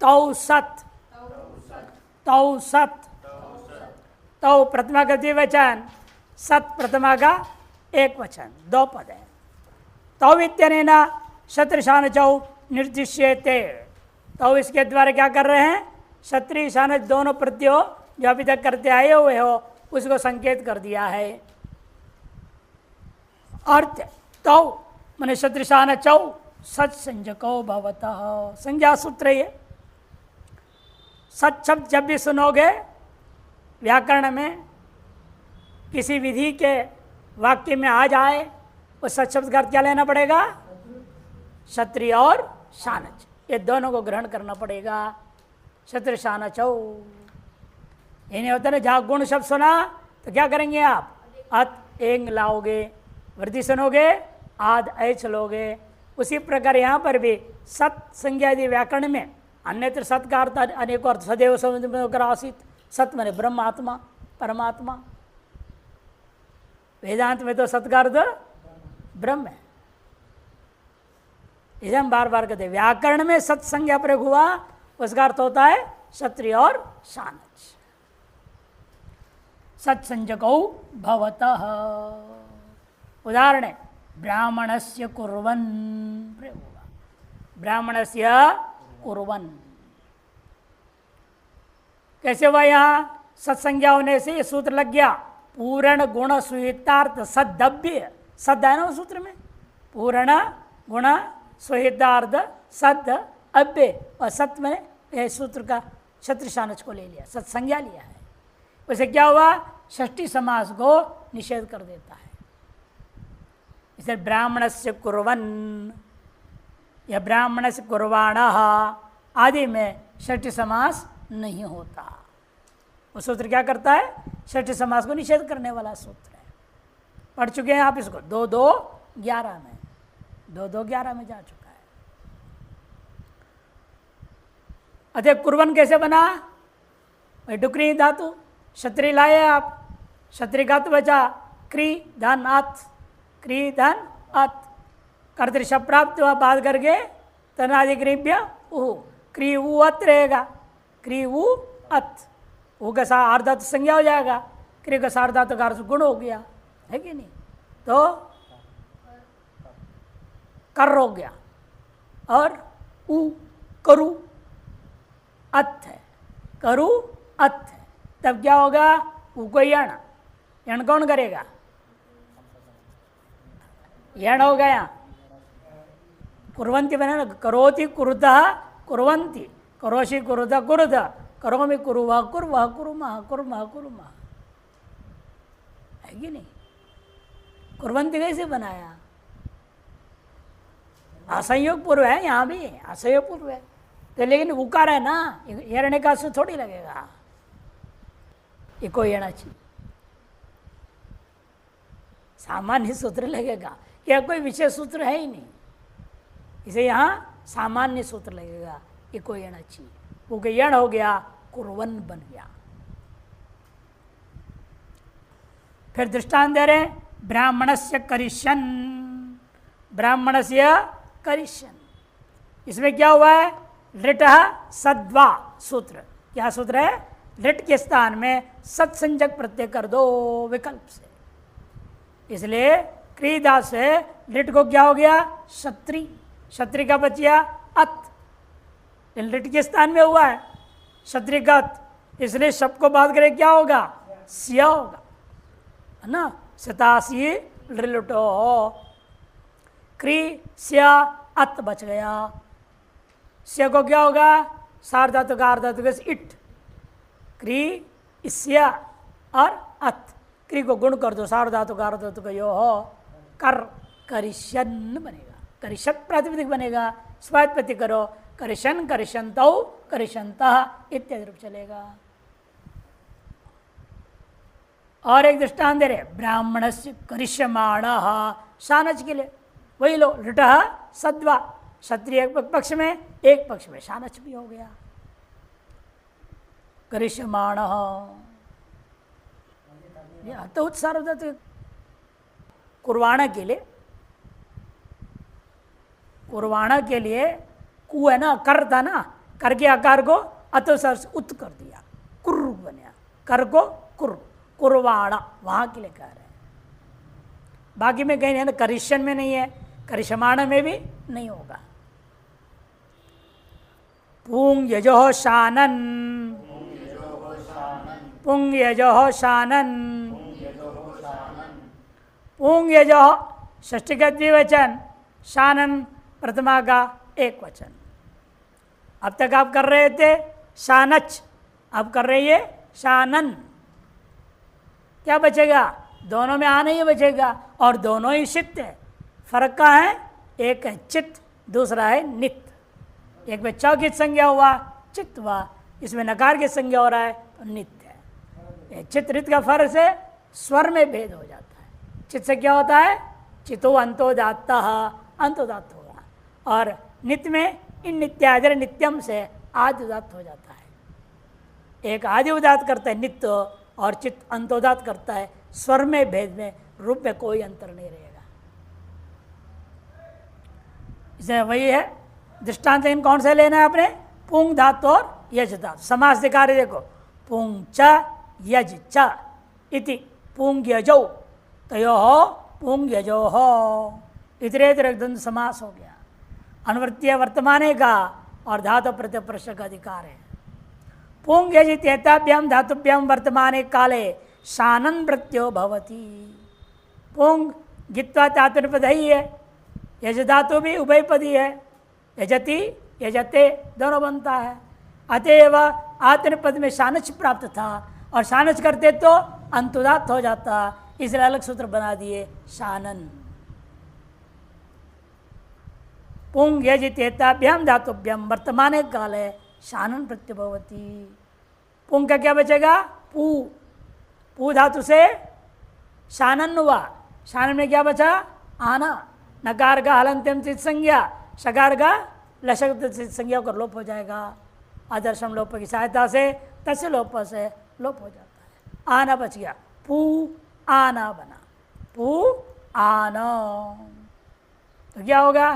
तौ सत, तौ सत, तौ प्रथमा का द्विवचन, सत प्रथमा का एक वचन, दो पद है। तौ इत्यनेन शत्रशान चौ निर्दिश्यते। तो इसके द्वारा क्या कर रहे हैं? क्षत्रिय शानच दोनों प्रत्ययों जो अभी तक करते आए हुए हो उसको संकेत कर दिया है। अर्थ तौ मैंने शत्रुशान चौ सच संजको भवतः, संज्ञा सूत्र ये। सच शब्द जब भी सुनोगे व्याकरण में किसी विधि के वाक्य में आ जाए, उस सच शब्द का अर्थ क्या लेना पड़ेगा? क्षत्रिय और शानच, ये दोनों को ग्रहण करना पड़ेगा। क्षत्रिय शानचौ ये नहीं होता ना, जहाँ गुण शब्द सुना तो क्या करेंगे आप? अत एंग लाओगे, वृद्धि सुनोगे आद ऐच लोगे। उसी प्रकार यहाँ पर भी सत संज्ञा यदि व्याकरण में अन्यत्र सत का अर्थ अनेकों अर्थ सदैव समुद्र आसित, सत माने ब्रह्म आत्मा परमात्मा। वेदांत में तो सत का अर्थ ब्रह्म है। इसे हम बार बार कहते हैं व्याकरण में सत संज्ञा प्रयोग हुआ उसका अर्थ होता है क्षत्रिय और शानच। सत्संजकौ भवतः उदाहरण है ब्राह्मणस्य कुर्वन् प्रयोग हुआ, ब्राह्मणस्य कुर्वन् कैसे हुआ? यहाँ सत्संज्ञा होने से ये सूत्र लग गया, पूर्ण गुण सुहितार्थ सद्दव्य। सद है ना सूत्र में, पूर्ण गुण सुहितार्थ सद अव्य, और सत्य में यह सूत्र का क्षत्रिशानच को ले लिया, सत्संज्ञा लिया है। वैसे क्या हुआ? षष्ठी समास को निषेध कर देता है। इसे ब्राह्मणस्य कुर्वन् या ब्राह्मणस्य कुर्वाणः आदि में षष्ठी समास नहीं होता। वो सूत्र क्या करता है? षष्ठी समास को निषेध करने वाला सूत्र है। पढ़ चुके हैं आप इसको, 2-2-11 में, 2-2-11 में जा चुका है। अतः कुर्वन् कैसे बना? डुकरी धातु क्षत्रिय लाए आप, क्षत्रिय का तो बचा क्री धन अत, क्री धन अत, कर्तृशब्द प्राप्त हुआ बात करके तनादिग्रीभ्य ऊ, क्री ऊ अत रहेगा, क्री ऊ अत, ऊ का सार्धातु संज्ञा हो जाएगा, क्री का सार्धातु का अर्थ गुण हो गया है कि नहीं? तो कर हो गया, और ऊ करु अत है, करु अत है, तब क्या होगा? ऊ को यण, यण कौन करेगा? यण हो गया। कुर्वन्ति बने ना, करोति कुरुतः कुर्वन्ति, करोषि कुरुतः कुरुत, करोमि कुरुवः कुर्वः कुरुमः कुर्मः कुरुमः, है कि नहीं? कुर्वन्ति कैसे बनाया? असंयोग पूर्व है, यहाँ भी असंयोग पूर्व है तो, लेकिन उकार है ना, यरणे का सूत्र थोड़ी लगेगा, इको येना चाहिए, सामान्य सूत्र लगेगा। यह कोई विशेष सूत्र है ही नहीं, इसे यहाँ सामान्य सूत्र लगेगा, इको येना चाहिए। वो यण हो गया, कुर्वन् बन गया। फिर दृष्टांत दे रहे ब्राह्मणस्य करिष्यन्, ब्राह्मणस्य करिष्यन्, इसमें क्या हुआ है? लृटः सद्वा सूत्र, क्या सूत्र है? लृट के स्थान में सत्संजक प्रत्यय कर दो विकल्प से, इसलिए क्रीदा से लृट को क्या हो गया? क्षत्रि, क्षत्रि का बचिया अत, लृट के स्थान में हुआ है क्षत्रि का अत, इसलिए शब्द को बात करें क्या होगा? स्या होगा, है ना? सतासी लृटो, क्री स्या अत बच गया। स्या को क्या होगा? सार्धातु का अर्धातु का इट, क्री स्या और अत, क्री को गुण कर दो, सार्धातु का अर्धातु का यो हो, कर करिष्यन् बनेगा, करिष्यत् प्रातिपदिक बनेगा। स्वात्पत्ति करो, करिष्यन् करिष्यन्तौ करिष्यन्तः इत्यादि रूप चलेगा। और एक दृष्टांत दे रहे ब्राह्मणस्य करिष्यमाणः, शानच के लिए वही लो, लृटः सद्वा, क्षत्रिय एक पक्ष में, एक पक्ष में शानच भी हो गया। करिष्यमाणः तो उत्साह कुर्वाणा के लिए, कुर्वाणा के लिए कु है ना, कर था ना, कर के आकार को अतोसर से उत कर दिया, कुर्र बना, कर को कुर्र, कुरवाड़ा वहां के लिए कह रहे हैं। बाकी में कहीं नहीं है, करिश्यन में नहीं है, करिश्यमाण में भी नहीं होगा। पुंग यजो शानन, पुंग यजो शानन, पुंग यजो षष्ठी का द्विवचन, शानन प्रथमा का एक वचन। अब तक आप कर रहे थे शानच, अब कर रही है शानन। क्या बचेगा? दोनों में आ नहीं बचेगा, और दोनों ही चित्त है। फर्क का है, एक है चित्त, दूसरा है नित्य। एक में च की संज्ञा हुआ चित्त हुआ, इसमें नकार की संज्ञा हो रहा है तो नित्य है। चित्त नित्य का फर्क से स्वर में भेद हो जाता है। चित्त से क्या होता है? चितो अंतोदात्त, अंतोदात्त होगा, और नित्य में इन नित्यादि नित्यम से आदि उदात्त हो जाता है। एक आदि उदात्त करता है नित्य, और चित्त अंतोदात करता है। स्वर में भेद में, रूप में कोई अंतर नहीं रहेगा। इसे वही है दृष्टांत। इन कौन से लेना है आपने? पुंग धातु और यज धातु। समास दिखा रहे, देखो, पुंग च यज च इति पुंग यजो तयो हो पुंग यजो हो, इतरेतर द्वंद्व समास हो गया। अनुवृत्तीय वर्तमाने का और धातु प्रत्यय प्रश्न का अधिकार है। पुंग यजित एताभ्याम धातुभ्याम वर्तमाने काले शानन प्रत्यो भवति। पुंग गित्वा धातुनिपद ही है, यज धातु भी उभयपदी है, यजति यजते दोनों बनता है। अतएव आत्मनिपद में शानच प्राप्त था, और शानच करते तो अंतुदात हो जाता, इसलिए अलग सूत्र बना दिए शानन। पुंग यजित एताभ्याम धातुभ्याम वर्तमाने काले शानन प्रत्यय भवति। पुंग का क्या बचेगा? पू, पू धातु से शानन हुआ, शानन में क्या बचा? आना। नकार का हलंत्यम चित संज्ञा, शकार का लशक चित संज्ञा का लोप हो जाएगा। आदर्शम लोप की सहायता से तस्य लोप से लोप हो जाता है। आना बच गया, पू आना बना, पू आना। तो क्या होगा?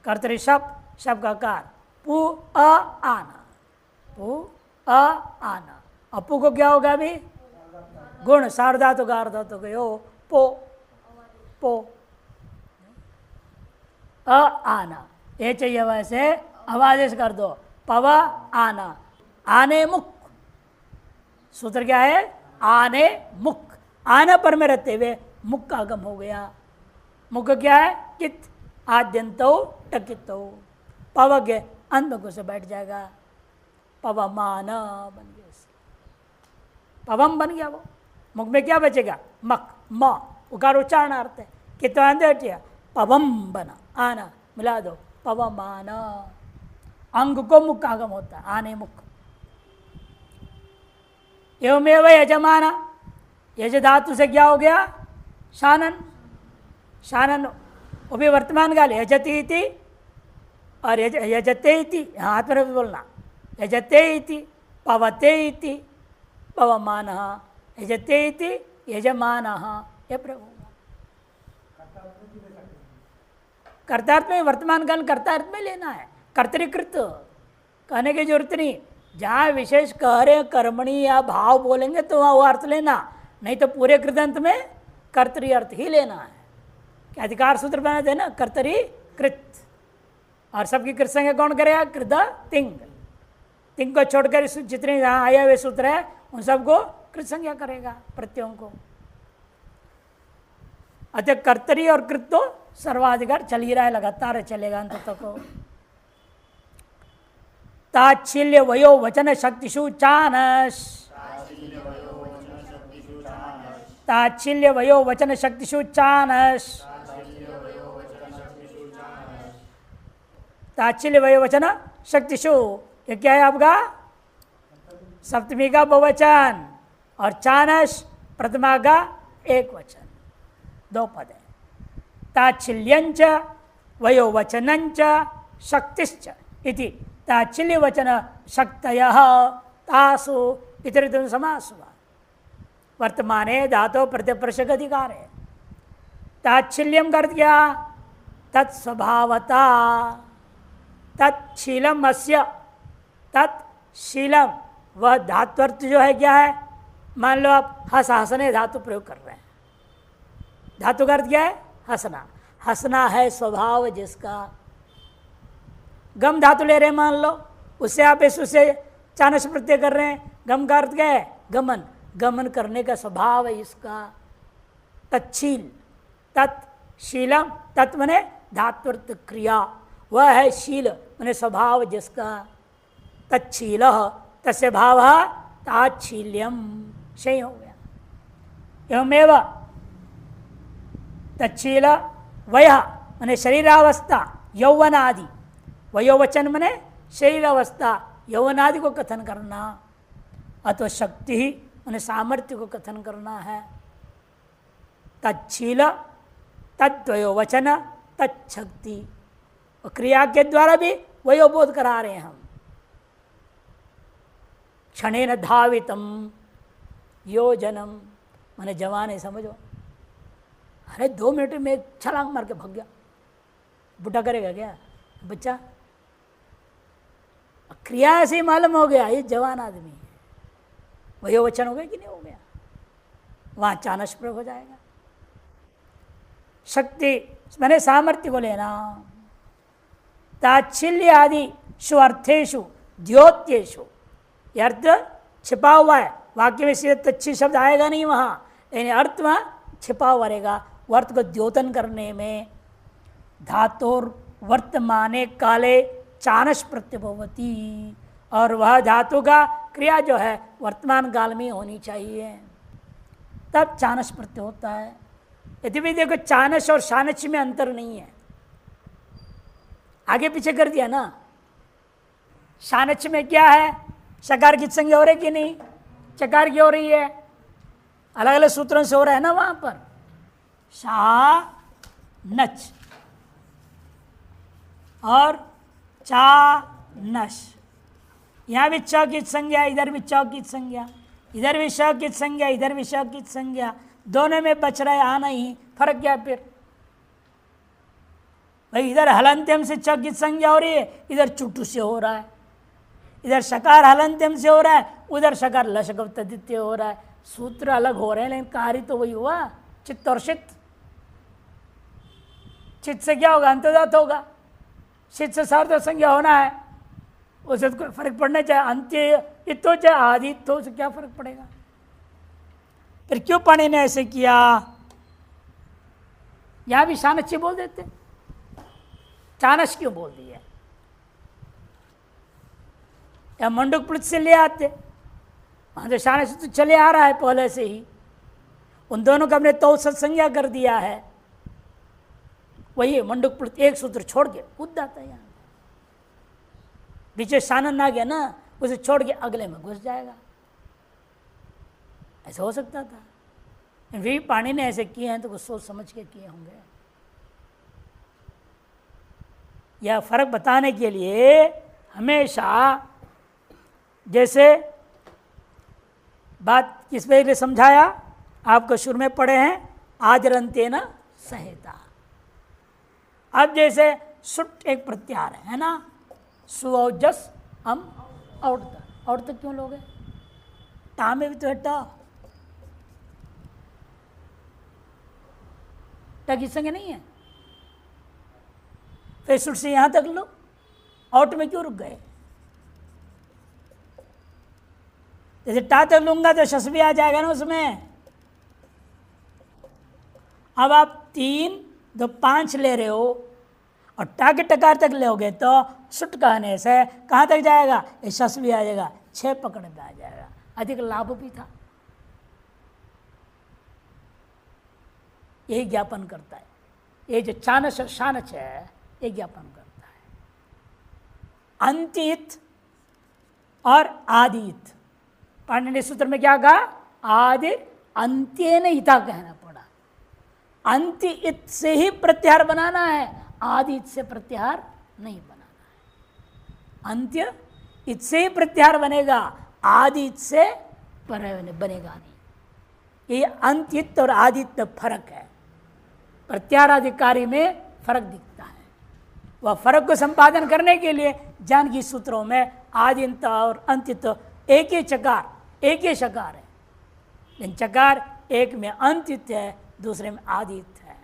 कर्तरी शब्द, शब्द का कार, पू अ आना, पू अ आना। अपू को क्या होगा अभी? गुण, सार्वधातु का अर्धातु गयो पो, पो अ आना। ये चाहिए वैसे अवादेश कर दो, पव आना। आने मुख, सूत्र क्या है? आने मुख। आना पर में रहते हुए मुख का आगम हो गया। मुख क्या है? कित, आद्यंतो टकितो। पव के अंत में से बैठ जाएगा, पवमान बन गया, पवम बन गया। वो मुख में क्या बचेगा? मक, म, उकार उच्चारण अर्थ है। कितना बैठिया? पवम बना, आना मिला दो, पवमान। अंग को मुख का आगम होता है, आने मुख। एवमेव यजमाना, यज धातु से क्या हो गया? शानन, शानन वो भी वर्तमान काल, यजति इति और यजते इति, हाथ में बोलना, यजते इति पवते इति पवमान, यजते इति यजमान, ये प्रभु। कर्तार्थ में, वर्तमान काल कर्तार्थ में लेना है। कर्तरीकृत कहने की जरूरत नहीं। जहाँ विशेष कह रहे कर्मणि या भाव बोलेंगे तो वहाँ वो अर्थ लेना, नहीं तो पूरे कृदंत में कर्तरी अर्थ ही लेना है। क्या अधिकार सूत्र बना देना, कर्तरी कृत। और सबकी कृत संज्ञा कौन करेगा? कृद तिंग। तिंग को छोड़कर जितने यहाँ आए हुए सूत्र है उन सबको कृत संज्ञा करेगा, प्रत्ययों को। अतः कर्तरी और कृत तो सर्वाधिकार चल ही रहा है, लगातार चलेगा अंत तक। ताच्छिल्य वयो वचन शक्तिषु चानस, ताच्छिल्य वयो वचन शक्तिषु चानस, ताच्छिल्य वयो वचन शक्तिषु, ये क्या है आपका? सप्तमी का बहुवचन, और चानस प्रथमा का एक वचन, दो पद है। ताच्छिल्यंच वयो वचनंच शक्तिश्च इति ताच्छिल्य वचन शक्तयः तासु इतर समास हुआ। वर्तमाने धातु प्रत्यप्रशक अधिकार है। ताच्छिल्यम कर दिया तत्स्वभावता, तत्शीलम अस्य, तत्शीलम वह धात्वर्थ जो है क्या है? मान लो आप हसने धातु प्रयोग कर रहे हैं, धातु का अर्थ क्या है? हंसना। हंसना है स्वभाव जिसका। गम धातु ले रहे हैं मान लो, उससे आप उससे चानस प्रत्यय कर रहे हैं, गम का अर्थ क्या है? गमन। गमन करने का स्वभाव है इसका। तत्शील, तत्शीलम, तत् मने धात्वर्थ क्रिया, वह है शील मने स्वभाव जिसका। तत्शील तस्य भाव ताच्छील्यम, सही हो गया। एवमेव तत्शील वय मने शरीरावस्था यौवन आदि, वयोवचन मने शरीरावस्था यौवनादि को कथन करना, अथवा शक्ति ही मने सामर्थ्य को कथन करना है। तत्शील तद्वयोवचन तत्शक्ति, और क्रिया के द्वारा भी वयोबोध करा रहे हैं हम। क्षणेन धावितम योजनम मैंने जवान है, समझो। अरे 2 मिनट में छलांग मार के भाग गया, बुढ़ा करेगा क्या बच्चा? क्रिया ऐसे ही मालूम हो गया ये जवान आदमी है। वयोवचन हो गया कि नहीं हो गया? वहां चानस प्रयोग हो जाएगा। शक्ति मैंने सामर्थ्य को लेना। ताच्छिल्य आदि अर्थेषु द्योत्येषु, यह अर्थ छिपा हुआ है वाक्य में, सीधे तच्छी शब्द आएगा नहीं वहां, लेकिन अर्थ वहां छिपा हुआ रहेगा। अर्थ को द्योतन करने में धातुर वर्तमाने काले चानस प्रत्यभवती, और वह धातु का क्रिया जो है वर्तमान काल में होनी चाहिए, तब चानस प्रत्यय होता है। यदि भी देखो चानस और शानच में अंतर नहीं है, आगे पीछे कर दिया ना। शानच में क्या है? शकार की संज्ञा हो रही कि नहीं? चकार की हो रही है, अलग अलग सूत्रों से हो रहा है ना वहां पर। शानच और चानस, यहां भी च की संज्ञा, इधर भी च की संज्ञा, इधर भी श की संज्ञा, इधर भी श की संज्ञा, दोनों में बच रहा है आना ही। फर्क क्या फिर भाई? इधर हलंत्यम से च की संज्ञा हो रही है, इधर चुट्टू से हो रहा है। इधर शकार हलंत्यम से हो रहा है, उधर शकार लशक तदित्य हो रहा है। सूत्र अलग हो रहे हैं लेकिन कार्य तो वही हुआ, चित्त और चित्त। चित्त से क्या होगा? अंतर्जात होगा। चित्त से सार्थ संज्ञा होना है, उसे तो फर्क पड़ना चाहिए। अंत्य इतो चाहे आदि तो से क्या फर्क पड़ेगा? फिर क्यों पाणि ने ऐसे किया? यहां भी शानच बोल देते, चानस क्यों बोल दिया? या मंडूक प्लुत से ले आते, वहां तो शानच तो चले आ रहा है पहले से ही। उन दोनों का हमने तो सत्संज्ञा कर दिया है, वही मंडूक प्लुत एक सूत्र छोड़ के कूद जाता है। यहाँ पीछे शानन आ गया ना, उसे छोड़ के अगले में घुस जाएगा। ऐसा हो सकता था। वी पाणी ने ऐसे किए हैं तो कुछ सोच समझ के किए होंगे। यह फर्क बताने के लिए हमेशा, जैसे बात किस पे लिए समझाया आपको, शुरू में पढ़े हैं आदरंतेन संहिता। अब जैसे सुट एक प्रत्यार है ना, सुऔजस हम और तक क्यों लोगे? टा में भी तो है टा की संज्ञा नहीं है, फिर सुट से यहां तक लो, आउट में क्यों रुक गए? जैसे टा तक लूंगा तो शस भी आ जाएगा ना उसमें। अब आप 3, 2, 5 ले रहे हो और टा के टकार तक लोगे तो सुट कहने से कहाँ तक जाएगा? ये शस भी आ जाएगा, 6 पकड़ में आ जाएगा, अधिक लाभ भी था। यही ज्ञापन करता है। ये जो चानस और शानच है ये ज्ञापन करता है। अंतित और आदित, पाणिनि सूत्र में क्या कहा? आदि अंत्येन हिता कहना पड़ा। अंत्य इत से ही प्रत्याहार बनाना है, आदि इत से प्रत्याहार नहीं बनाना है। अंत्य इत से ही प्रत्याहार बनेगा, आदि इत से बनेगा नहीं। ये अंत्य और आदित्य फर्क है, प्रत्याहार अधिकारी में फर्क दिखता है। वह फर्क को संपादन करने के लिए ज्ञान की सूत्रों में आदिंत और अंतित एक ही चकार एक ही शकार है, लेकिन चकार एक में अंतित है, दूसरे में आदित है।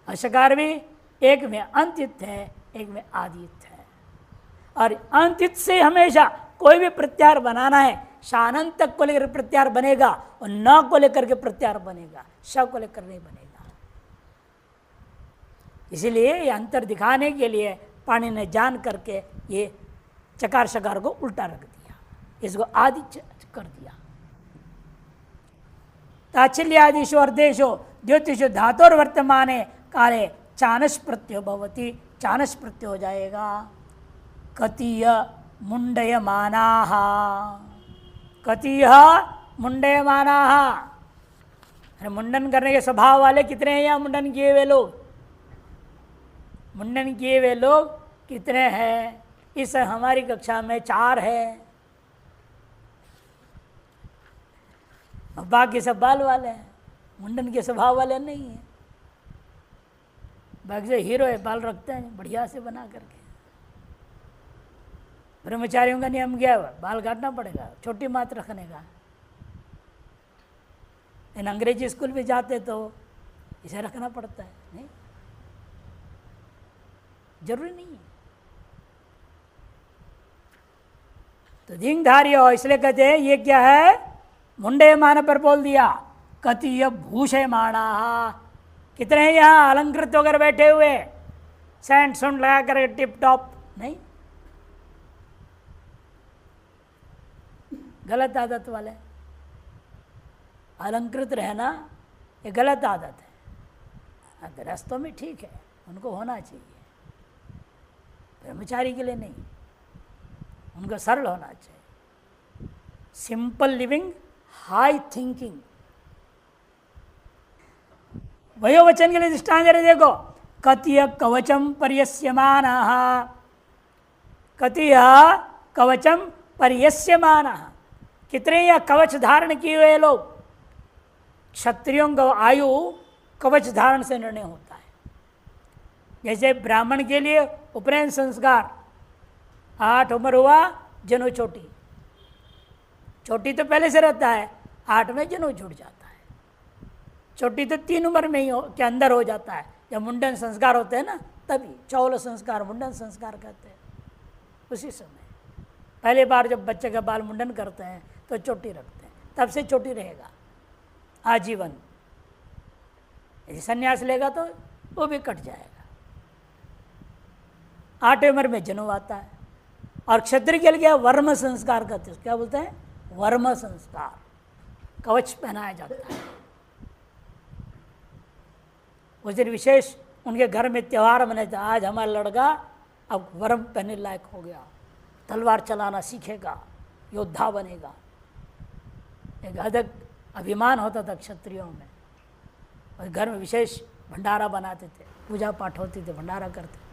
अशकार भी एक में अंतित है, एक में आदित है। और अंतित से हमेशा कोई भी प्रत्यार बनाना है, शानंत तक को लेकर प्रत्यार बनेगा और न को लेकर के प्रत्यार बनेगा, श को लेकर नहीं बनेगा। इसीलिए ये अंतर दिखाने के लिए पाणिनि ने जान करके ये चकार शकार को उल्टा रख दिया, इसको आदि कर दिया। ताच्छल्यादिषु अर्धेषु द्योतिषु धातुर वर्तमाने काले चानस प्रत्यय भवति, चानस प्रत्यय हो जाएगा। कतीय मुंडयमानाः, कतीय मुंडयमानाः, अरे मुंडन करने के स्वभाव वाले कितने हैं यहाँ? मुंडन किए हुए लोग, मुंडन किए हुए लोग कितने हैं? इस हमारी कक्षा में 4 है, बाकी सब बाल वाले हैं, मुंडन के स्वभाव वाले नहीं है। बाकी से हीरो है, बाल रखते हैं बढ़िया से बना करके। ब्रह्मचारियों का नियम क्या है? बाल काटना पड़ेगा, छोटी मात रखने का। इन अंग्रेजी स्कूल में जाते तो इसे रखना पड़ता है, नहीं जरूरी नहीं है। तो दींगधारी हो, इसलिए कहते हैं ये क्या है? मुंडयमान पर बोल दिया। कतीय भूषयमाणा, कितने हैं यहाँ अलंकृत होकर बैठे हुए, सैंड सुंड लगा कर टिप टॉप, नहीं, गलत आदत वाले। अलंकृत रहना ये गलत आदत है। गृहस्थों में ठीक है, उनको होना चाहिए, ब्रह्मचारी के लिए नहीं, उनका सरल होना चाहिए। Simple living, high thinking. वयोवचन के लिए दृष्टांत दे रहे, देखो, कतीय कवचम पर्यस्यमानः, कतीय कवचम पर्यस्यमानः, कितने या कवच धारण किए हुए लोग। क्षत्रियों का आयु कवच धारण से निर्णय होता है। जैसे ब्राह्मण के लिए उपनयन संस्कार, 8 उम्र हुआ जनेऊ चोटी, चोटी तो पहले से रहता है, 8 में जनेऊ जुड़ जाता है। चोटी तो 3 उम्र में ही के अंदर हो जाता है, जब मुंडन संस्कार होते हैं ना, तभी चौल संस्कार मुंडन संस्कार कहते हैं। उसी समय पहली बार जब बच्चे का बाल मुंडन करते हैं तो चोटी रखते हैं, तब से चोटी रहेगा आजीवन। यदि संन्यास लेगा तो वो भी कट जाएगा। 8 उम्र में जनेऊ आता है। और क्षत्रिय के लिए वर्म संस्कार करते हैं, क्या बोलते हैं? वर्म संस्कार, कवच पहनाया जाता है। उस दिन विशेष उनके घर में त्यौहार मनाया था, आज हमारा लड़का अब वर्म पहनने लायक हो गया, तलवार चलाना सीखेगा, योद्धा बनेगा। एक अधिक अभिमान होता था क्षत्रियों में, और घर में विशेष भंडारा बनाते थे, पूजा पाठ होती थी, भंडारा करते थे।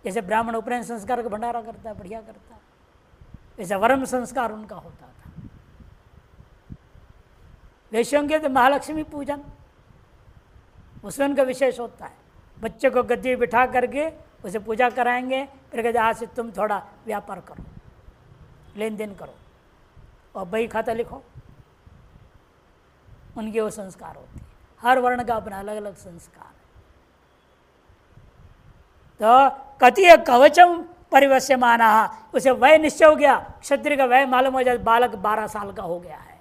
जैसे ब्राह्मण उपनयन संस्कार का भंडारा करता है, बढ़िया करता है, वैसे वर्म संस्कार उनका होता था। वैश्यों के तो महालक्ष्मी पूजन, उसमें उनका विशेष होता है। बच्चे को गद्दी में बिठा करके उसे पूजा कराएंगे, फिर कहते आज से तुम थोड़ा व्यापार करो, लेन देन करो और बही खाता लिखो। उनके वो संस्कार होते हैं। हर वर्ण का अपना अलग अलग संस्कार है। तो कतीय कवचम परिवश्यमाना, उसे वय निश्चय हो गया, क्षत्रिय का वय मालूम हो जाए, बालक 12 साल का हो गया है,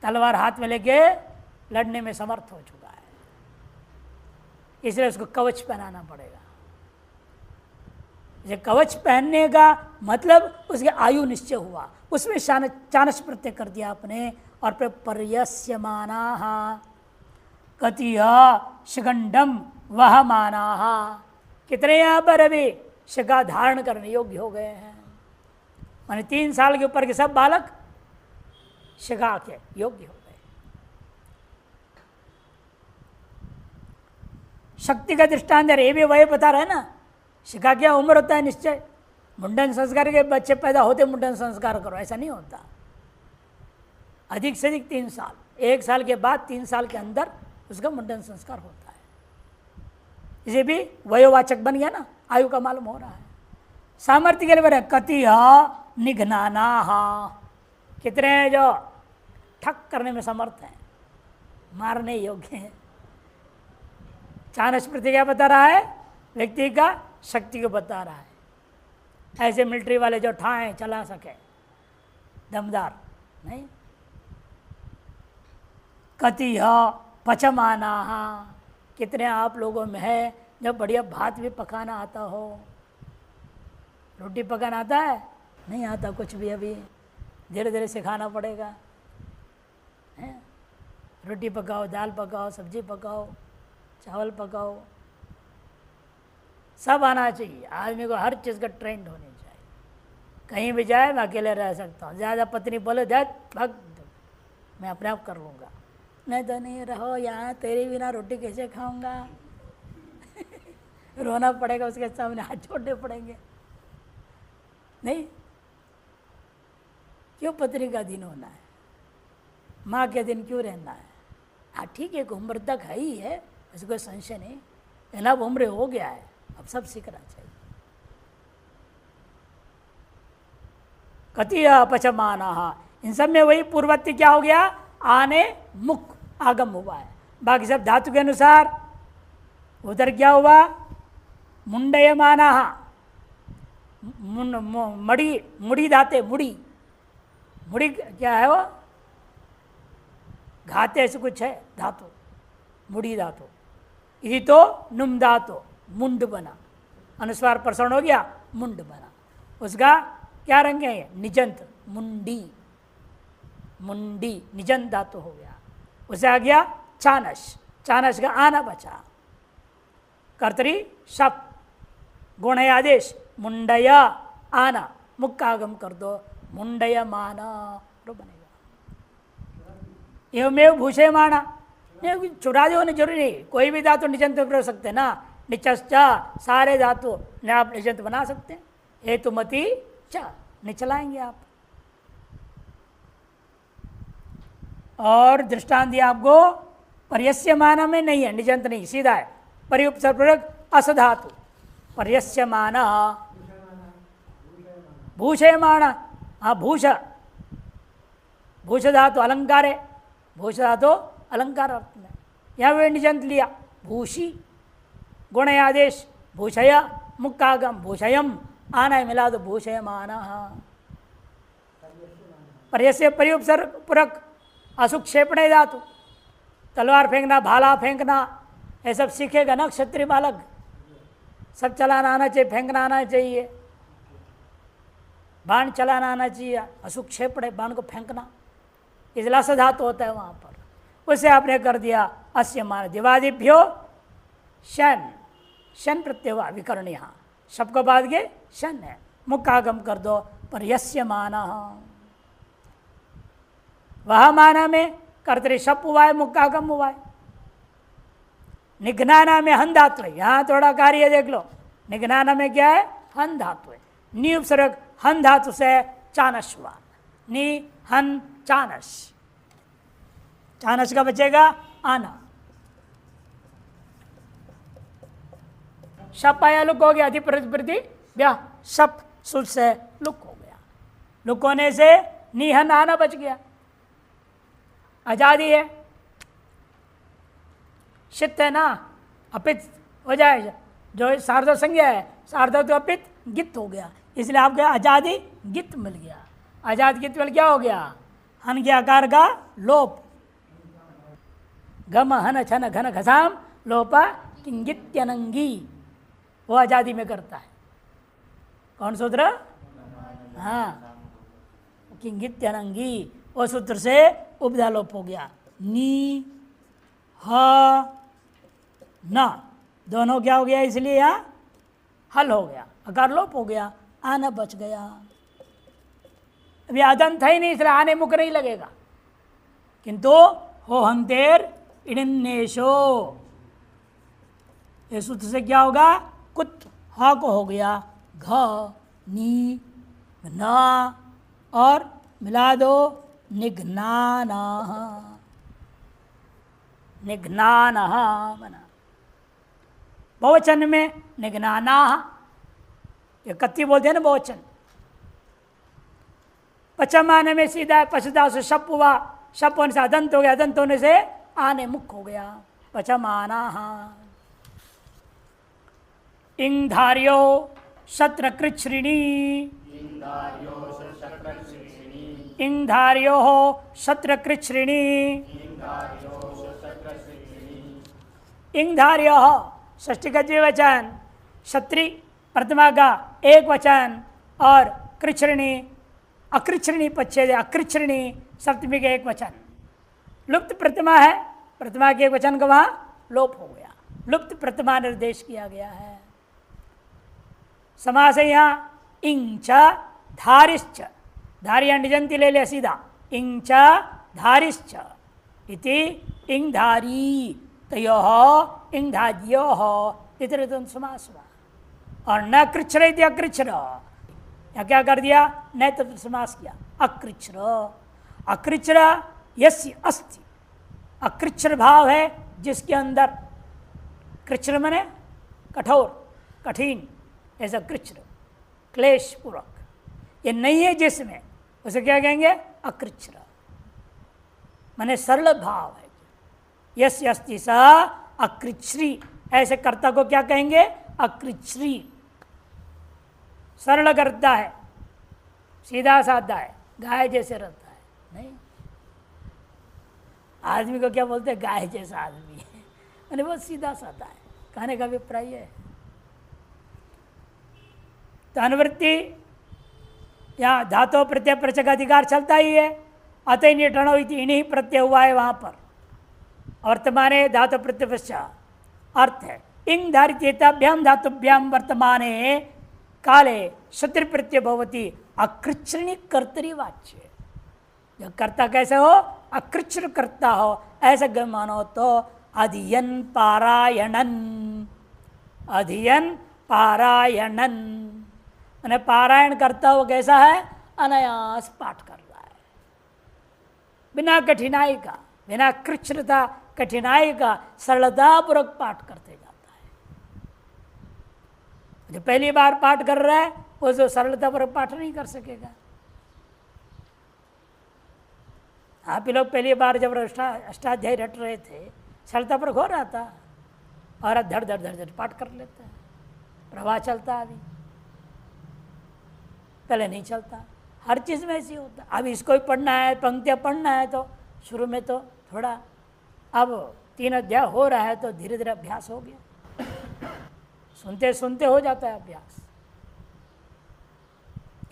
तलवार हाथ में लेके लड़ने में समर्थ हो चुका है, इसलिए उसको कवच पहनाना पड़ेगा। ये कवच पहनने का मतलब उसकी आयु निश्चय हुआ, उसमें चानस प्रत्यय कर दिया आपने। और फिर पर्यस्यमानाः, कतीय शिखंडम वहमानाः, कितने यहाँ पर अभी शिखा धारण करने योग्य हो गए हैं, माने 3 साल के ऊपर के सब बालक शिखा के योग्य हो गए। शक्ति का दृष्टांत है, ये भी वही बता रहे ना, शिखा क्या उम्र होता है निश्चय। मुंडन संस्कार के बच्चे पैदा होते मुंडन संस्कार करो, ऐसा नहीं होता। अधिक से अधिक 3 साल, 1 साल के बाद 3 साल के अंदर उसका मुंडन संस्कार होता है। इसे भी वयोवाचक बन गया ना, आयु का मालूम हो रहा है। सामर्थ्य के लिए बोले कति निघ्नाना, कितने हैं जो ठक करने में समर्थ हैं, मारने योग्य हैं। चाणक्य प्रति क्या बता रहा है? व्यक्ति का शक्ति को बता रहा है। ऐसे मिलिट्री वाले जो ठाए चला सके, दमदार नहीं। कति पचमाना, कितने आप लोगों में है जब बढ़िया भात भी पकाना आता हो। रोटी पकाना आता है? नहीं आता कुछ भी, अभी धीरे धीरे सिखाना पड़ेगा। रोटी पकाओ, दाल पकाओ, सब्जी पकाओ, चावल पकाओ, सब आना चाहिए। आदमी को हर चीज़ का ट्रेंड होनी चाहिए। कहीं भी जाए मैं अकेले रह सकता हूँ, ज़्यादा पत्नी बोले दैट भग मैं अपने आप कर लूँगा, नहीं तो नहीं रहो यहाँ, तेरे बिना रोटी कैसे खाऊंगा रोना पड़ेगा, उसके सामने हाथ छोड़ने पड़ेंगे। नहीं, क्यों पत्नी का दिन होना है, माँ के दिन क्यों रहना है? हाँ ठीक है, एक उम्र तक है ही है, ऐसे कोई संशय नहीं, लेकिन अब उम्र हो गया है, अब सब सीखना चाहिए। कति अपचमाना, इन सब में वही पूर्वत्य क्या हो गया? आने मुख आगम हुआ है। बाकी सब धातु के अनुसार उधर क्या हुआ? मुंडयमाना, मड़ी, मुड़ी धाते, मुड़ी, मुड़ी क्या है वो? घाते ऐसे कुछ है धातु, मुड़ी धातु। यदि तो नुम धातु, मुंड बना, अनुस्वार प्रसरण हो गया, मुंड बना। उसका क्या रंग है? निजंत, मुंडी, मुंडी निजंत धातु हो गया। उसे आ गया चानस, चानस का आना बचा। कर्तरी शप, गुण है आदेश, मुंडय आना, मुख का आगम कर दो, मुंडय माना तो बनेगा। एवमेव भूषे माना, चुरादे होने जरूरी नहीं, कोई भी धातु निजंत कर सकते ना। निचश्चा, सारे धातु ने आप निजंत बना सकते हैं। हेतुमती च, निचलाएंगे आप। और दृष्टांत दिया आपको, पर्यस्यमान में नहीं है, निजंत नहीं, सीधा है। परिउपसर्गपूर्वक असधातु, पर्यस्यमान, भूषयमाण, हाँ भूष, भूष धातु अलंकार है, भूष धातु अलंकार अर्थ में, यहाँ पे निजंत लिया, भूषी, गुण आदेश, भूषय, मुक्कागम, भूषयम, आना मिला तो भूषयमान। पर्यस्य परिउपसर्गपूर्वक असुक्षेपणे धातु, तलवार फेंकना, भाला फेंकना, ये सब सीखेगा ना क्षत्रिय बालक, सब चलाना आना चाहिए, फेंकना आना चाहिए, बाण चलाना आना चाहिए। असुक्षेपणे, बाण को फेंकना, इसलिए सधातु होता है वहाँ पर। उसे आपने कर दिया अस्यमान, दिवादिभ्यो शन, शन प्रत्यय हुआ विकर्ण, यहाँ शब को बाद के शन है, मुख आगम कर दो, पर यस्यमान, वह माना में कर्तरी शप हुआ है, मुख आगम हुआ है। निघ्नाना में हन धातु है, यहाँ थोड़ा कार्य देख लो, निघ्नाना में क्या है? हन धातु है। नी उपसर्ग हन धातु से चानस हुआ, नी हन चानस, चानस का बचेगा आना। शप आया, लुक हो गया, अधिप्रति व्या, शप सुल से लुक हो गया, लुक होने से निहन आना बच गया। आजादी है, शित है ना, अपित हो जाए, जो सार्ध संज्ञा है, सार्ध तो अपित गित हो गया, इसलिए आपको आजादी गित मिल गया। आजाद गित मिल क्या हो गया? हन के आकार का लोप, गम हन छन घन घसाम लोपा किंगित्यनंगी, वो आजादी में करता है। कौन सूत्र? हाँ, किंगित्यनंगी, वो सूत्र से उपधा लोप हो गया। नी ह न दोनों क्या हो गया? इसलिए यहाँ हल हो गया, अकार लोप हो गया, आना बच गया। अभी अदंत है ही नहीं, इसलिए आने मुख नहीं लगेगा, किंतु हो हंतेर इडिन्नेशो, ये सूत्र से क्या होगा? कुत हा को हो गया घ नी न, और मिला दो निघ्नान, निघ्नान बना। बहुवचन में निघ्नाना, ये कत्ती बोलते हैं ना बहुवचन। पचमाने में सीधा है, पचदा से शप हुआ, शप होने से अदंत हो गया, अदंत होने से आने मुख हो गया, पचमाना। इंधार्यो शत्र कृच्छ्रिणी, इंधार्यो शत्र कृच्छ्रिणी, इंधार्यो षष्ठी का द्विवचन, क्षत्रि प्रथमा का एक वचन और कृच्छ्रिणी अकृच्छ्रिणी पच्छेद अकृच्छ्रिणी सप्तमी का एक वचन। लुप्त प्रतिमा है, प्रतिमा के एक वचन का वहां लोप हो गया, लुप्त प्रतिमा निर्देश किया गया है। समास है यहाँ इंच धारिश्च, धारिया निजंती ले लिया सीधा, इंच धारिश्च इति इंधारी तयोः इंधाद्योः इतरेतुन समास हुआ। और न कृच्छ्र इति अकृच्छ्र, या क्या कर दिया, न तत्व समास किया, अकृच्छ्र। अकृच्छ्र यस्य अस्ति, अकृच्छ्र भाव है जिसके अंदर, कृच्छ्र मने कठोर कठिन, ऐसा कृच्छ्र क्लेश पूर्वक, ये नहीं है जिसमें, उसे क्या कहेंगे, अकृच्छ्र माने सरल भाव है। यस्य अस्ति स अकृच्छ्री, ऐसे कर्ता को क्या कहेंगे, अकृच्छ्री। सरल करता है, सीधा साधा है, गाय जैसे रहता है। नहीं, आदमी को क्या बोलते हैं, गाय जैसा आदमी है, मैंने बहुत सीधा साधा है, कहने का अभिप्राय है। तो अनुवृत्ति यहाँ धातु प्रत्यय प्रचक अधिकार चलता ही है, अतः निटणो इन्हीं प्रत्यय हुआ है वहां पर। वर्तमाने धातु प्रत्यय पश्चात अर्थ है इंग धारितेताभ्याम धातुभ्याम वर्तमाने काले शत्रु प्रत्यय भवती अकृच्छ्रिणी कर्तरी वाच्य। जब कर्ता कैसे हो, अकृच्छ्र कर्ता हो, ऐसा मानो तो अधियन पारायणन, अधियन पारायणन मैंने पारायण करता हो कैसा है, अनायास पाठ कर रहा है, बिना कठिनाई का, बिना कृच्छ्रता कठिनाई का सरलतापूर्वक पाठ करते जाता है। जो पहली बार पाठ कर रहा है वो जो सरलतापूर्वक पाठ नहीं कर सकेगा। आप ही लोग पहली बार जब अष्टाध्यायी रट रहे थे, सरलतापूर्वक हो रहा था, और अब धड़ धड़ धड़ धड़ पाठ कर लेता है, प्रवाह चलता अभी, पहले नहीं चलता। हर चीज़ में ऐसी होता है। अब इसको ही पढ़ना है, पंक्तियाँ पढ़ना है, तो शुरू में तो थोड़ा, अब 3 अध्याय हो रहा है तो धीरे धीरे अभ्यास हो गया, सुनते सुनते हो जाता है अभ्यास।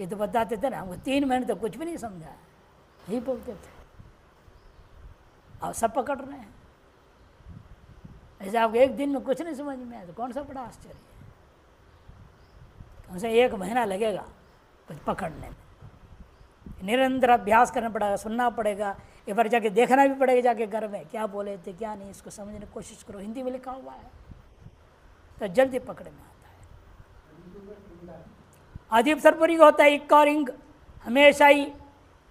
ये तो बताते थे ना, हमको 3 महीने तो कुछ भी नहीं समझा है, यही बोलते थे, अब सब पकड़ रहे हैं। ऐसे आपको एक दिन में कुछ नहीं समझ में आया तो कौन सा बड़ा आश्चर्य है। कम से 1 महीना लगेगा कुछ पकड़ने में, निरंतर अभ्यास करना पड़ेगा, सुनना पड़ेगा, एक बार जाके देखना भी पड़ेगा, जाके घर में क्या बोले थे क्या नहीं, इसको समझने की कोशिश करो। हिंदी में लिखा हुआ है तो जल्दी पकड़ में आता है। अधिपसर्ग प्रयोग होता है इक और इंग, हमेशा ही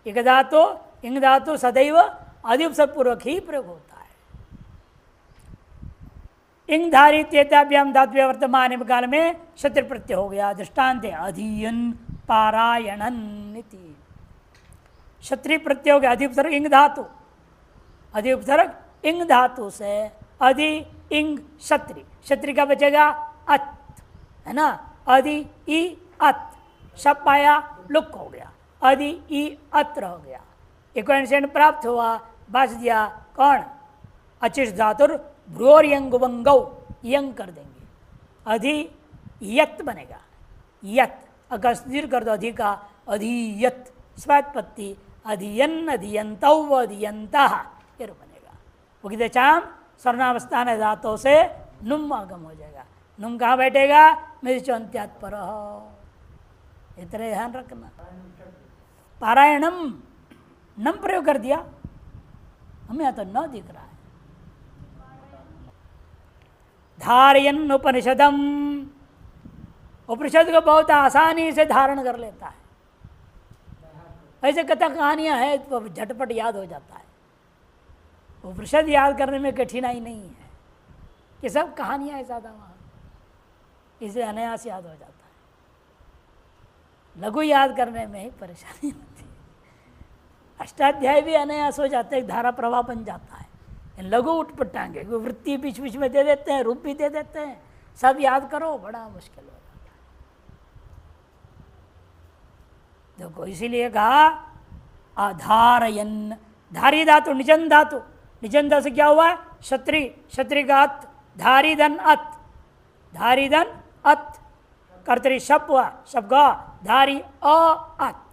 इक धातु इंग धातु सदैव अधिपसर्ग पूर्वक ही प्रयोग होता है। इंग धारितेताभ्याम धातु वर्तमान काल में शत्रु प्रत्यय हो गया। दृष्टांत है अधियन पारायणन इति। क्षत्रिय प्रत्यय हो गया, अधिपसर्ग इंग धातु, अधिपसर्ग इंग धातु से अधि इंग क्षत्रि, क्षत्रि का बचेगा अत, है ना, अधि ई अत, शप आया लुक हो गया, अधि ई अत रह गया, इक्वेंसेंट प्राप्त हुआ, बच दिया कौन, अचिष्ट धातुर भ्रोर्यंग वंगौ, यंग कर देंगे, अधि यत बनेगा, यत अगर स्थिर कर दो अधि का, अधियत स्वात्पत्ति, अधियन अधियंतौ अधियंतः ये बनेगा। वो कितने चाम सर्वनावस्थान धातों से नुम आगम हो जाएगा। नुम कहाँ बैठेगा, मेरी चौंत्यात पर, इतना ध्यान रखना। पारायणम नम प्रयोग कर दिया, हमें यहाँ तो न दिख रहा है। धारयन उपनिषदम, उपनिषद को बहुत आसानी से धारण कर लेता है। ऐसे कथा कहानियां हैं तो झटपट याद हो जाता है। उपनिषद याद करने में कठिनाई नहीं है, ये सब कहानियां है ज़्यादा वहाँ। इसे अनायास याद हो जाता है। लघु याद करने में ही परेशानी होती है। अष्टाध्याय भी अनायास हो जाता है, एक धारा प्रवाह बन जाता है। लघु उठपटांगे वृत्ति बीच बीच में दे देते हैं, रूप भी दे देते हैं, सब याद करो, बड़ा मुश्किल हो जाता है। देखो इसीलिए कहा अधारयन, धारी धातु निजन धातु, निजन धातु से क्या हुआ? क्षत्रि, क्षत्रि का अत, धारी धन अत, धारी धन अत, कर्तरी शप हुआ, शप गा धारी अ अत,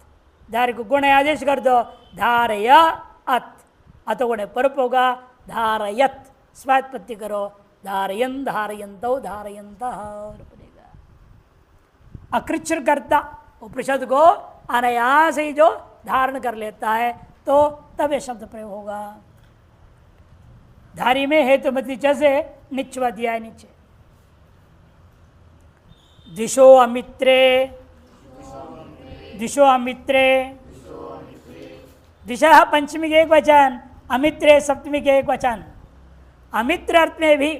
धारी को गुण आदेश कर दो, धारय अत, अत गुण परप होगा, धारयत, स्वात्पत्ति करो, धारयन धारयंतो धारयंतः बनेगा। अकृच्छ्र कर्ता उपनिषद को अनायास ही जो धारण कर लेता है तो तब ये शब्द प्रयोग होगा। धारी में हेतुमती जैसे निच्चवा दिया है नीचे। दिशो अमित्रे, दिशो अमित्रे, दिशा पंचमी के एक वचन, अमित्रे सप्तमी के एक वचन। अमित्र अर्थ में भी,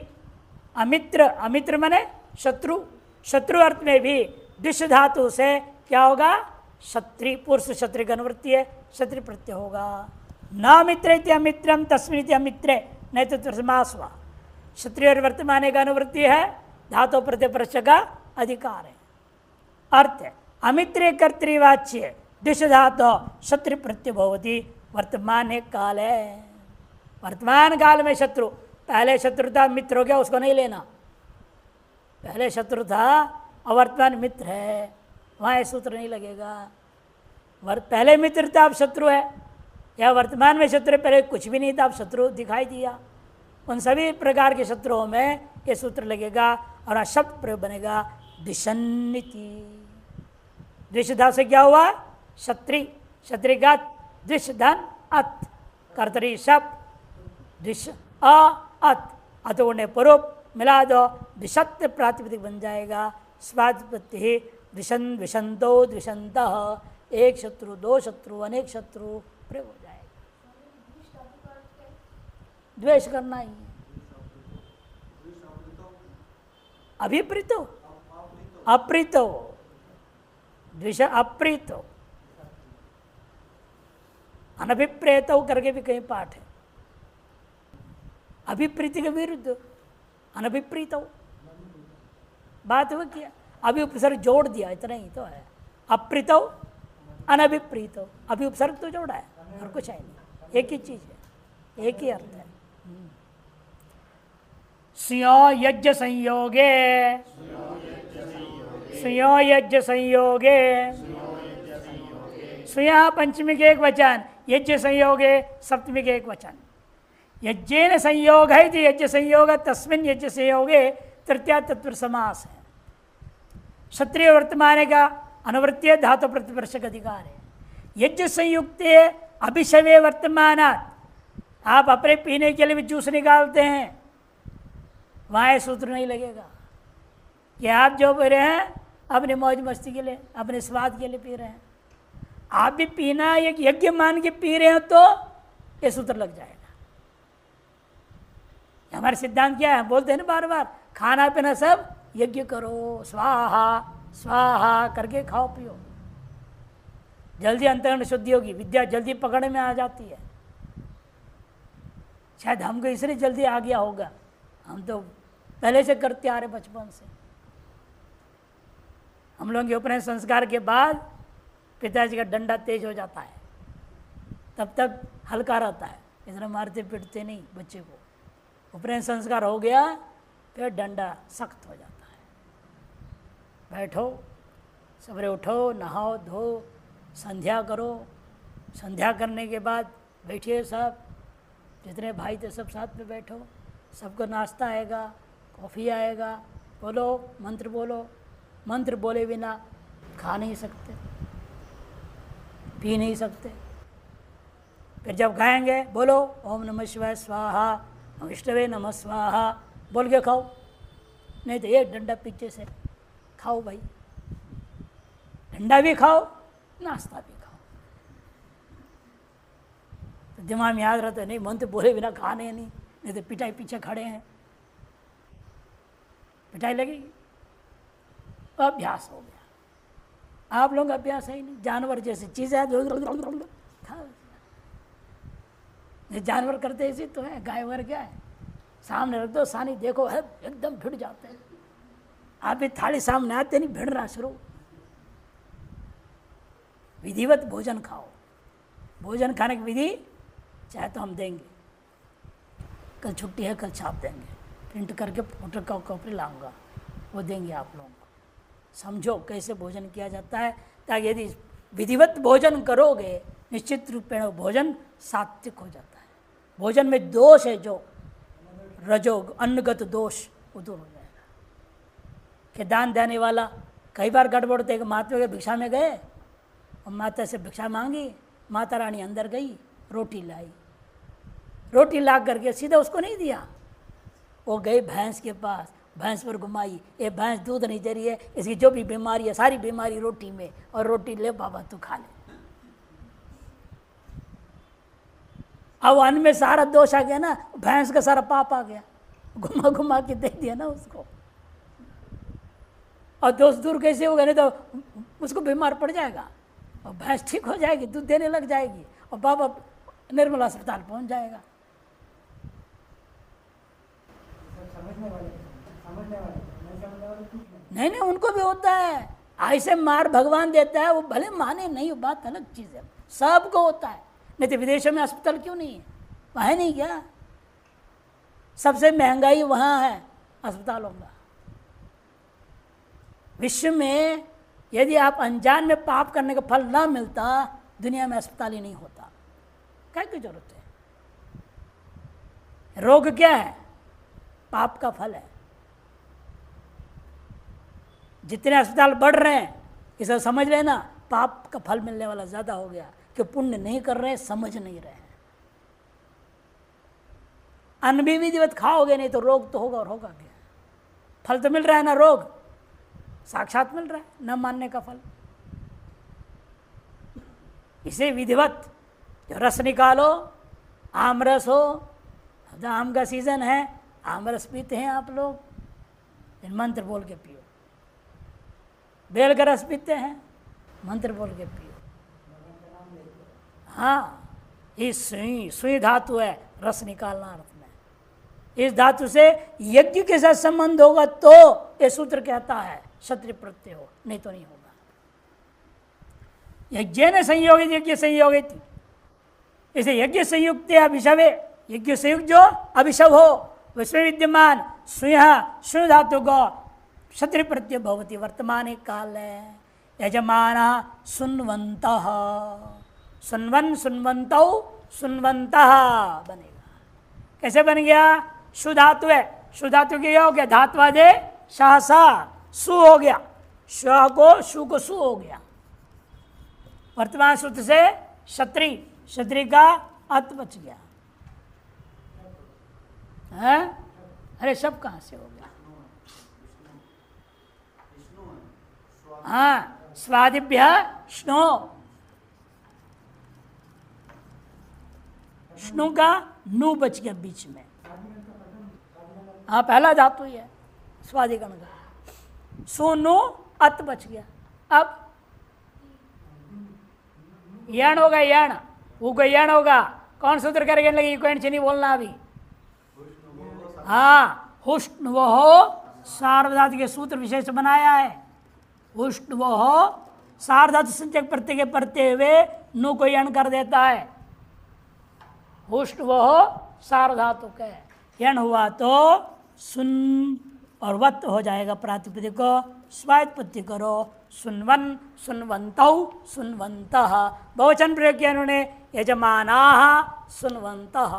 अमित्र, अमित्र माने शत्रु, शत्रु अर्थ में भी दिश धातु से क्या होगा? क्षत्रि, पुरुष क्षत्रि की अनुवृत्ति है, क्षत्रि प्रत्यय होगा। न मित्र अमित्रम तस्मिन अमित्रे नहीं तो समास हुआ। क्षत्रिय और वर्तमान का अनुवृत्ति है, धातु प्रत्यय प्रश्न का अधिकार है। अर्थ है अमित्रे कर्तृवाच्य दिश धातु क्षत्रि प्रत्यय भवती, वर्तमान काल है। वर्तमान काल में शत्रु, पहले शत्रु था मित्र हो गया, उसको नहीं लेना। पहले शत्रु था और वर्तमान मित्र है, वहाँ सूत्र नहीं लगेगा। पहले मित्र था अब शत्रु है, या वर्तमान में शत्रु, पहले कुछ भी नहीं था अब शत्रु दिखाई दिया। उन सभी प्रकार के शत्रुओं में ये सूत्र लगेगा और शब्द प्रयोग बनेगा दिशन्निति। द्विषधा से क्या हुआ? क्षत्रि, क्षत्रि का द्विष धन अत, कर्तरी शब्द द्विष अ अत, अत उन्हें पूर्व मिला दो, द्विषत्व प्रातिपदिक बन जाएगा। स्वात्पत्ति ही द्विषन द्विषंतो द्विषंतः, एक शत्रु, दो शत्रु, अनेक शत्रु प्रयोग हो जाएगा। द्वेष करना ही अभिप्रीतो, अप्रीतो, द्विष अप्रीतो, अनभिप्रेतो करके भी कहीं पाठ है। अभिप्रीति के विरुद्ध अनभिप्रीतो, बात हो क्या? अभी उपसर्ग जोड़ दिया, इतना ही तो है। अप्रीतो अनभिप्रीतो, अभी उपसर्ग तो जोड़ा है और कुछ है नहीं, एक ही चीज है, एक ही अर्थ है। स्यो यज्ञ संयोगे, स्यो यज्ञ संयोगे, स्या पंचमी के एक वचन, यज्ञ संयोगे सप्तमी के एक वचन। यज्ञेन संयोग है, यज्ञ संयोग तस्मिन यज्ञ संयोगे तृतीया तत्पुरुष समास है। क्षत्रिय वर्तमान का अनुवृत्ति धातु प्रतिवर्षक अधिकार है। यज्ञ संयुक्त अभिषवे वर्तमान, आप अपने पीने के लिए भी जूस निकालते हैं, वहाँ सूत्र नहीं लगेगा कि आप जो पी रहे हैं अपनी मौज मस्ती के लिए, अपने स्वाद के लिए पी रहे हैं। आप भी पीना एक यज्ञ मान के पी रहे हो तो ये सूत्र लग जाएगा। हमारे सिद्धांत क्या है? बोलते हैं ना बार बार, खाना पीना सब यज्ञ करो, स्वाहा स्वाहा करके खाओ पियो, जल्दी अंतःकरण शुद्धि होगी, विद्या जल्दी पकड़ में आ जाती है। शायद हमको इसलिए जल्दी आ गया होगा, हम तो पहले से करते आ रहे बचपन से। हम लोग के उपनयन संस्कार के बाद पिताजी का डंडा तेज हो जाता है, तब तक हल्का रहता है, इतना मारते पीटते नहीं बच्चे को। उपनयन संस्कार हो गया फिर डंडा सख्त हो जाता है। बैठो, सवेरे उठो, नहाओ धो, संध्या करो, संध्या करने के बाद बैठिए, सब जितने भाई थे सब साथ में बैठो, सबको नाश्ता आएगा, कॉफ़ी आएगा, बोलो मंत्र, बोलो मंत्र, बोले बिना खा नहीं सकते, पी नहीं सकते। फिर जब खाएंगे बोलो ओम नमः शिवाय स्वाहा, विष्णवे नमः स्वाहा बोल के खाओ, नहीं तो एक डंडा पीछे से खाओ भाई, डंडा भी खाओ नाश्ता भी खाओ। तो दिमाग में याद रहता है, नहीं मंत्र बोले बिना खाने नहीं तो पिटाई पीछे खड़े हैं, पिटाई लगेगी। अभ्यास हो गया। आप लोग अभ्यास है ही नहीं, जानवर जैसी चीज है जानवर करते ऐसे तो है। गाय वर क्या है, सामने रख दो, सानी देखो है एकदम भिड़ जाते हैं। आप भी थाली सामने आते नहीं, भिड़ना शुरू। विधिवत भोजन खाओ। भोजन खाने की विधि चाहे तो हम देंगे, कल छुट्टी है, कल छाप देंगे, प्रिंट करके फोटो कॉपी लाऊंगा, वो देंगे आप लोगों को। समझो कैसे भोजन किया जाता है, ताकि यदि विधिवत भोजन करोगे निश्चित रूप में भोजन सात्विक हो जाता है। भोजन में दोष है जो रजोग अन्नगत दोष वो दूर हो जाएगा। कि दान देने वाला कई बार गड़बड़ होते, महात्मा के भिक्षा में गए और माता से भिक्षा मांगी, माता रानी अंदर गई, रोटी लाई, रोटी ला करके सीधा उसको नहीं दिया, वो गई भैंस के पास, भैंस पर घुमाई, ये भैंस दूध नहीं दे रही है, इसकी जो भी बीमारी है सारी बीमारी रोटी में, और रोटी ले बाबा तू खा ले। अब अन्न में सारा दोष आ गया ना, भैंस का सारा पाप आ गया, घुमा घुमा के दे दिया ना उसको। और दोष दूर कैसे होगा, नहीं तो उसको बीमार पड़ जाएगा और भैंस ठीक हो जाएगी, दूध देने लग जाएगी और बाबा निर्मल अस्पताल पहुंच जाएगा। नहीं नहीं, उनको भी होता है, ऐसे मार भगवान देता है, वो भले माने नहीं, वो बात अलग चीज है, सबको होता है। नहीं तो विदेशों में अस्पताल क्यों नहीं है, वहाँ नहीं क्या? सबसे महंगाई वहाँ है अस्पतालों का। विश्व में यदि आप अनजान में पाप करने का फल ना मिलता, दुनिया में अस्पताल ही नहीं होता। क्या की जरूरत है? रोग क्या है? पाप का फल है। जितने अस्पताल बढ़ रहे हैं इसे समझ लेना, पाप का फल मिलने वाला ज्यादा हो गया, कि पुण्य नहीं कर रहे, समझ नहीं रहे हैं। अन्न भी विधिवत खाओगे नहीं तो रोग तो होगा, और होगा क्या? फल तो मिल रहा है ना, रोग साक्षात मिल रहा है, न मानने का फल। इसे विधिवत जो रस निकालो, आम रस हो, आम का सीजन है, आम रस पीते हैं आप लोग, मंत्र बोल के पियो। बेल का रस पीते हैं, मंत्र बोल के पियो। हाँ, ये सुई धातु है, रस निकालना अर्थ में। इस धातु से यज्ञ के साथ संबंध होगा तो ये सूत्र कहता है क्षत्रिय प्रत्यय हो, नहीं तो नहीं होगा। यज्ञ ने संयोगित यज्ञ संयोगित, इसे यज्ञ संयुक्त अभिशवे, यज्ञ संयुक्त जो अभिशव हो विश्व विद्यमान सुय धातु को क्षत्रिय प्रत्यय भवती। वर्तमान काल है यजमान सुन्वन्तः, सुन्वन सुन्वन्तौ सुन्वन्तः बनेगा। कैसे बन गया? शु धातु है, शु धातु के हो गया धात्वादे शासा, सु हो गया, श को शु को सु हो गया। वर्तमान सूत्र से क्षत्रि, क्षत्रि का अत बच गया है? अरे सब कहां से हो गया? हाँ, स्वादिभ्य स्नो, स्नु का नु बच गया बीच में। हाँ, पहला धातु ही है स्वादिगण का, सोनु अत बच गया। अब यण होगा, यण वो कोई यण होगा, कौन सूत्र करेंगे? लगे कोई नहीं बोलना अभी। हाँ, हुष्ण वो हो सार्वधातु के सूत्र विशेष बनाया है। हुष्ण वो हो सार्वधातु संचक प्रत्यय के पढ़ते हुए नु को यण कर देता है। हुष्ण वो हो सार्वधातु के, यण हुआ तो सुन और वत हो जाएगा। प्रातिपदिक को स्वायत्पत्ति करो, सुनवन सुनवन्तौ सुनवन्तः। बहुवचन प्रयोग किया उन्होंने, यजमानाः सुनवन्तः।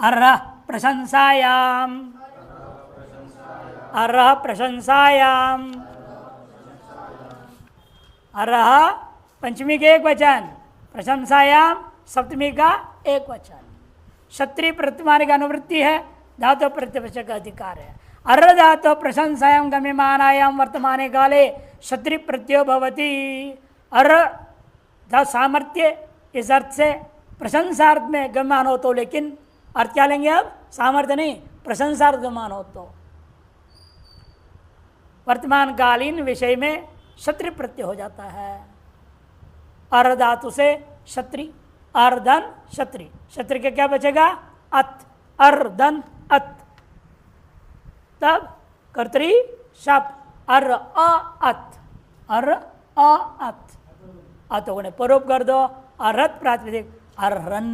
अर्ह प्रशंसायाम, अर्ह प्रशंसायाम, अर्ह पंचमी के एक वचन, प्रशंसायाम सप्तमी का एक वचन। क्षत्रिय प्रतिमान का अनुवृत्ति है, धातु प्रत्यवचक का अधिकार है। अर्ह धातु प्रशंसायाम गम्यमानायाम वर्तमाने काले क्षत्रिय प्रत्ययो भवति। अर्ह धातु सामर्थ्य इस अर्थ से प्रशंसार्थ में गम्यमान हो तो, लेकिन अर्थ क्या लेंगे अब? सामर्थ्य नहीं, प्रशंसार्थमान हो तो वर्तमान कालीन विषय में क्षत्रि प्रत्यय हो जाता है। अर धातु से क्षत्रि, अर्धन क्षत्रि, क्षत्रि के क्या बचेगा? अत, अर्धन अत, तब कर्तरी शप, अर अ अत, अर अ अत, अतो ने परोप कर दो, अरत प्रातिपदिक, अर्हन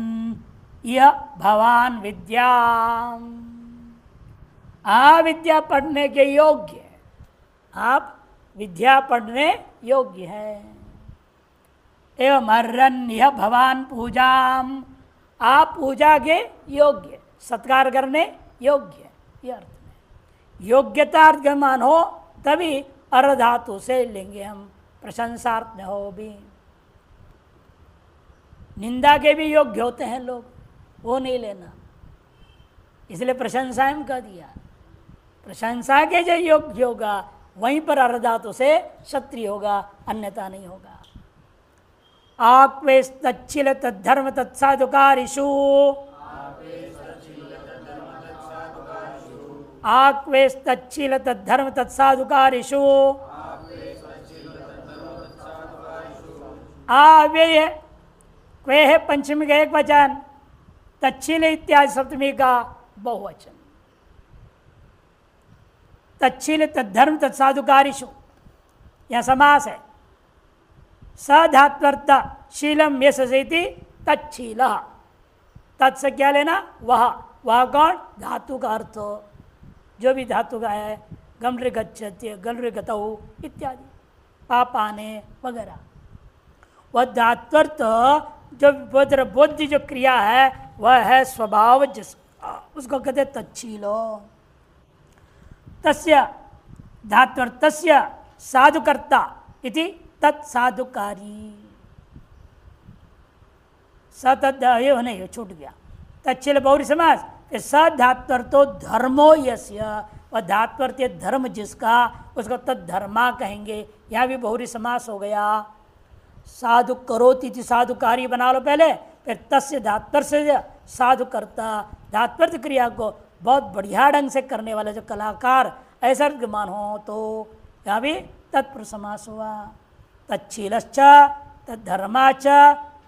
यह भवान विद्या, आ विद्या पढ़ने के योग्य, आप विद्या पढ़ने योग्य है। एवं अर्हन्य भवान पूजाम, आप पूजा के योग्य, सत्कार करने योग्य, ये अर्थ में योग्यतार्थ गमान हो तभी अर धातु से लेंगे हम, प्रशंसार्थ में हो भी। निंदा के भी योग्य होते हैं लोग, वो नहीं लेना, इसलिए प्रशंसा में कह दिया। प्रशंसा के जो योग्य होगा वहीं पर अर धातु से क्षत्रिय होगा, अन्यथा नहीं होगा। आक्वेश तच्छिल तद्धर्म तत्साधुकारिषु, आक्वेश तच्छिल तद्धर्म तत्साधुकारिषु, आव्यय क्वे है पंचमी का एक वचन, तच्छिल इत्यादि सप्तमी का बहुवचन। तच्छिल तद्धर्म तत्साधुकारिषु यह समास है। सधात्वर्थ शीलम यशसेति तच्छील, तत् से क्या लेना? वह कौन? धातु का अर्थ, जो भी धातु का है, गमृ गच्छति, गमृ गतौ इत्यादि, पापाने वगैरह। वह धात्वर्थ जो बोध जो क्रिया है वह है स्वभाव, उसको कहते तच्छीलो। तस्य धात्वर्थ तस्य साधुकर्ता इति तत्साधुकारी, सतद नहीं छूट गया, तच्छिल बहुरी समास। सधात्वर्थो धर्मो यस्य, वह धात्वर्थ धर्म जिसका, उसको तद्धर्मा कहेंगे। यहाँ भी बहुरी समास हो गया। साधु करोति थी, साधुकारी बना लो पहले, फिर तस्य धात्वर्थ से साधुकर्ता, धात्वर्थ क्रिया को बहुत बढ़िया ढंग से करने वाला जो कलाकार, ऐसा मान हो तो यहाँ भी तत्पुरुष समास हुआ। तच्छीलश्च तद्धर्माच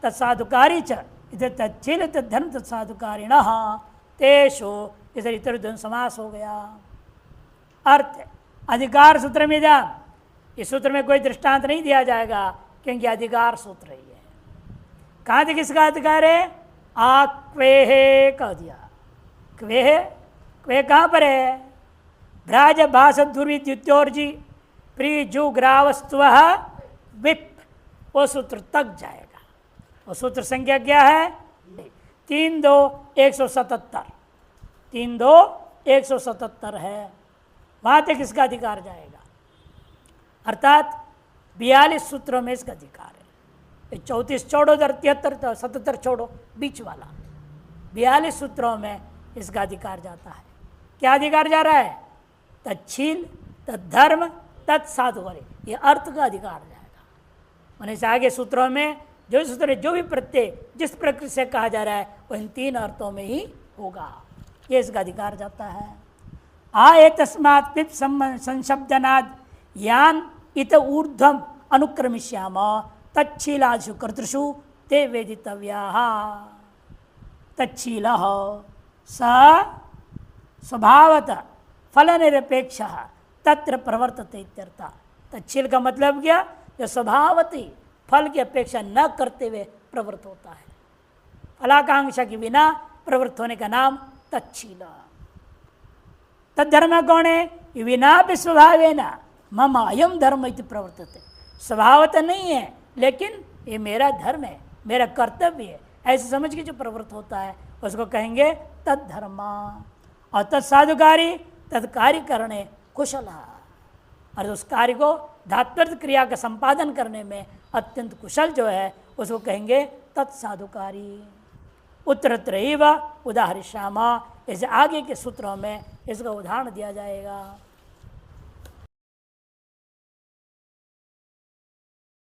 तत्साधुकारी च, इधर तच्छील तद्धर्म तत्साधुकारिण तेषु, इधर इतर द्वंद्व समास हो गया। अर्थ अधिकार सूत्र में ध्यान, इस सूत्र में कोई दृष्टांत नहीं दिया जाएगा क्योंकि अधिकार सूत्र ही है। कहाँ थे किसका अधिकार है? आक्वेहे कह दिया। क्वेहे, क्वे कहाँ पर है? भ्राज भाष दुर्विद्युत्योर्जी प्रिजुग्रावस्तु विप, वो सूत्र तक जाएगा। वो सूत्र संख्या क्या है? 3-2-177, 3-2-177 है, वहां तक इसका अधिकार जाएगा। अर्थात 42 सूत्रों में इसका अधिकार है। 34 छोड़ो, 73 77 छोड़ो, बीच वाला 42 सूत्रों में इसका अधिकार जाता है। क्या अधिकार जा रहा है? तच्छील, तद्धर्म, तत्साधुकारी, ये अर्थ का अधिकार जाएगा। मैंने से आगे सूत्रों में जो सूत्र जो भी प्रत्यय जिस प्रकृति से कहा जा रहा है वो इन 3 अर्थों में ही होगा, ये इसका अधिकार जाता है। आए तस्मात् पिप संशब्दनाद यान इत ऊर्ध्वम अनुक्रमिष्याम तच्छीलादिषु कर्तृषु ते वेदितव्याः। तच्छीलः स स्वभावतः फलनिरपेक्षः तत्र प्रवर्तते इत्यर्थ। तच्छील का मतलब क्या? जो स्वभावतः फल की अपेक्षा न करते हुए प्रवृत्त होता है, फलाकांक्षा के बिना प्रवृत्त होने का नाम तच्छील। तद्धर्म कौन है? विना भी स्वभावेन मम अयम धर्म इति प्रवर्तते। स्वभावतः नहीं है लेकिन ये मेरा धर्म है, मेरा कर्तव्य है, ऐसे समझ के जो प्रवृत्त होता है उसको कहेंगे तद्धर्मा। और तत्साधुकारी तत्कार्य करणे कुशल, और उस कार्य को धात्वर्थ क्रिया का संपादन करने में अत्यंत कुशल जो है उसको कहेंगे तत्साधुकारी। उत्तरत्रैव उदाहरिष्यामः, ऐसे आगे के सूत्रों में इसका उदाहरण दिया जाएगा।